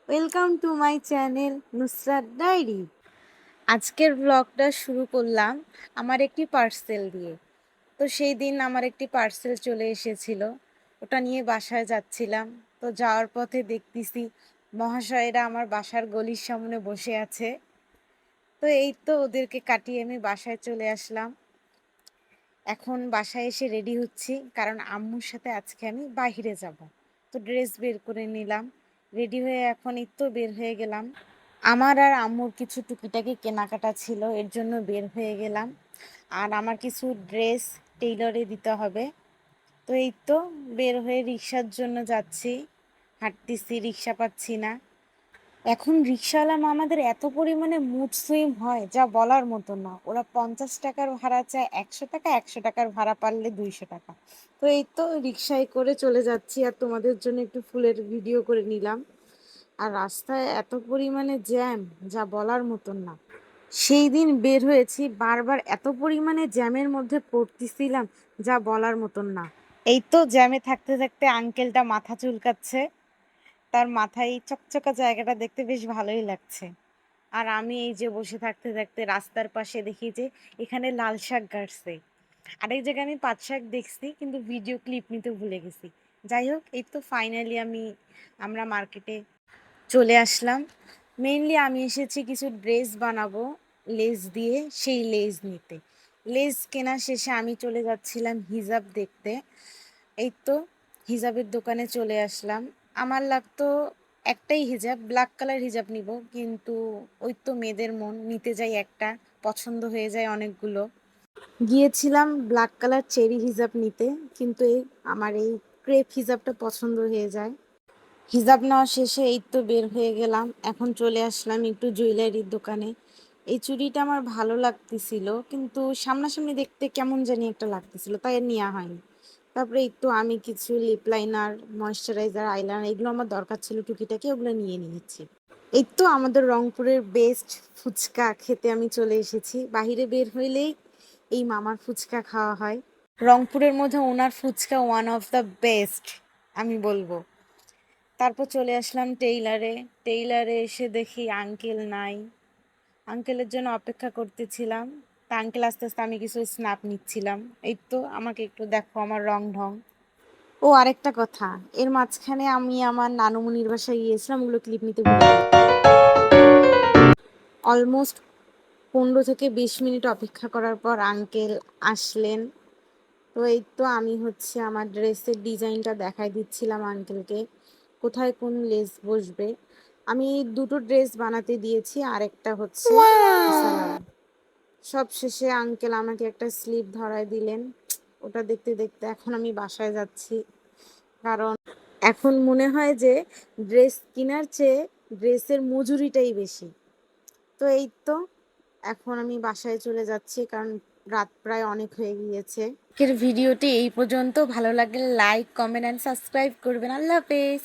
Welcome to my channel Nusrat diary. আজকের ব্লগটা শুরু করলাম আমার একটি পার্সেল দিয়ে। তো সেই দিন আমার একটি পার্সেল চলে এসেছিল, ওটা নিয়ে বাসায় যাচ্ছিলাম। তো যাওয়ার পথে দেখতেছি মহাশয়েরা আমার বাসার গলির সামনে বসে আছে। তো এই তো ওদেরকে কাটিয়ে আমি বাসায় চলে আসলাম। এখন বাসায় এসে রেডি হচ্ছি, কারণ আম্মুর সাথে আজকে আমি বাইরে যাব। তো ড্রেস বের করে নিলাম, রেডি হয়ে এখন এই তো বের হয়ে গেলাম। আমার আর আম্মুর কিছু টুকিটাকি কেনাকাটা ছিল, এর জন্য বের হয়ে গেলাম। আর আমার কিছু ড্রেস টেইলরে দিতে হবে। তো এই তো বের হয়ে রিক্সার জন্য যাচ্ছি, হাঁটতেছি, রিক্সা পাচ্ছি না। এখন রিক্সাওয়ালা মামাদের এত পরিমাণে মুড সুইং হয় যা বলার মতো না। ওরা 50 টাকার ভাড়া চায় 100 টাকা, 100 টাকার ভাড়া পারলে 200 টাকা। তো এই তো রিক্সায় করে চলে যাচ্ছি, আর তোমাদের জন্য একটু ফুলের ভিডিও করে নিলাম। আর রাস্তায় এত পরিমাণে জ্যাম যা বলার মতন না। সেই দিন বের হয়েছি, বারবার এত পরিমাণে জ্যামের মধ্যে পড়তেছিলাম যা বলার মতন না। এই তো জ্যামে থাকতে থাকতে আঙ্কেলটা মাথা চুলকাচ্ছে, তার মাথায় এই চকচকা জায়গাটা দেখতে বেশ ভালোই লাগছে। আর আমি এই যে বসে থাকতে থাকতে রাস্তার পাশে দেখি যে এখানে লাল শাক গাড়ছে। আরেক জায়গায় আমি পাট শাক দেখছি, কিন্তু ভিডিও ক্লিপ নিতে ভুলে গেছি। যাই হোক, এই তো ফাইনালি আমরা মার্কেটে চলে আসলাম। মেইনলি আমি এসেছি কিছু ড্রেস বানাবো লেস দিয়ে, সেই লেস নিতে। লেস কেনা শেষে আমি চলে যাচ্ছিলাম হিজাব দেখতে। এই তো হিজাবের দোকানে চলে আসলাম। আমার লাগতো একটাই হিজাব, ব্ল্যাক কালার হিজাব নিব, কিন্তু ওই তো মেয়েদের মন, নিতে যাই একটা, পছন্দ হয়ে যায় অনেকগুলো। গিয়েছিলাম ব্ল্যাক কালার চেরি হিজাব নিতে, কিন্তু আমার এই ক্রেপ হিজাবটা পছন্দ হয়ে যায়। হিজাব নেওয়া শেষে এই তো বের হয়ে গেলাম। এখন চলে আসলাম একটু জুয়েলারির দোকানে। এই চুড়িটা আমার ভালো লাগতেছিল, কিন্তু সামনাসামনি দেখতে কেমন জানি একটা লাগতেছিল, তাই আর নেওয়া হয়নি। তারপরে এই তো আমি কিছু লিপ লাইনার, ময়শ্চারাইজার, আইলাইনার, এগুলো আমার দরকার ছিল টুকিটাকি, ওগুলো নিয়ে নিয়েছি। এই তো আমাদের রংপুরের বেস্ট ফুচকা খেতে আমি চলে এসেছি। বাহিরে বের হইলেই এই মামার ফুচকা খাওয়া হয়। রংপুরের মধ্যে ওনার phuchka one of the best আমি বলবো। তারপর চলে আসলাম টেইলারে। টেইলারে এসে দেখি আঙ্কেল নাই। আঙ্কেলের জন্য অপেক্ষা করতেছিলাম। তা আঙ্কেল আস্তে আস্তে, আমি কিছু স্ন্যাপ নিচ্ছিলাম। এই তো আমাকে একটু দেখো আমার রং ঢং। ও আরেকটা কথা, এর মাঝখানে আমি আমার নানুমনির বাসায় গিয়েছিলাম, ওগুলো ক্লিপ নিতে ভুলে গেছি। অলমোস্ট 15 থেকে 20 মিনিট অপেক্ষা করার পর আঙ্কেল আসলেন। তো এই তো আমি আমার ড্রেসের ডিজাইনটা দেখাই দিচ্ছিলাম আঙ্কেলকে, কোথায় কোন লেস বসবে। আমি দুটো ড্রেস বানাতে দিয়েছি, আর একটা সালোয়ার। সব শেষে আঙ্কেল আমাকে একটা স্লিভ ধরায় দিলেন। ওটা দেখতে দেখতে এখন আমি বাসায় যাচ্ছি, কারণ এখন মনে হয় যে ড্রেস কেনার চেয়ে ড্রেসের মজুরিটাই বেশি। তো এই তো এখন আমি বাসায় চলে যাচ্ছি, কারণ রাত প্রায় অনেক হয়ে গিয়েছে। আজকের ভিডিওটি এই পর্যন্ত। ভালো লাগলে লাইক, কমেন্ট অ্যান্ড সাবস্ক্রাইব করবেন। আল্লাহ হাফেজ।